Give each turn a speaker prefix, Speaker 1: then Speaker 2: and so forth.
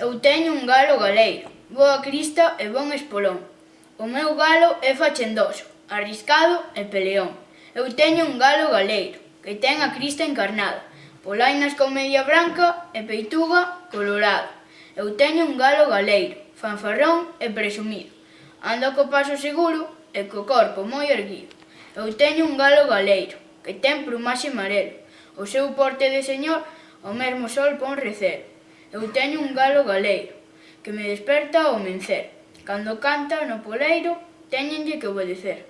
Speaker 1: Eu teño un galo galeiro, boa crista e bon espolón. O meu galo é fachendoso, arriscado e peleón. Eu teño un galo galeiro, que ten a crista encarnada, polainas con media branca e peituga colorada. Eu teño un galo galeiro, fanfarrón e presumido. Anda co paso seguro e co corpo moi erguido. Eu teño un galo galeiro, que ten plumaxe amarelo. O seu porte de señor, o mesmo sol pon recero. Eu teño un galo galeiro, que me desperta ao mencer. Cando canta no poleiro, téñenlle que obedecer.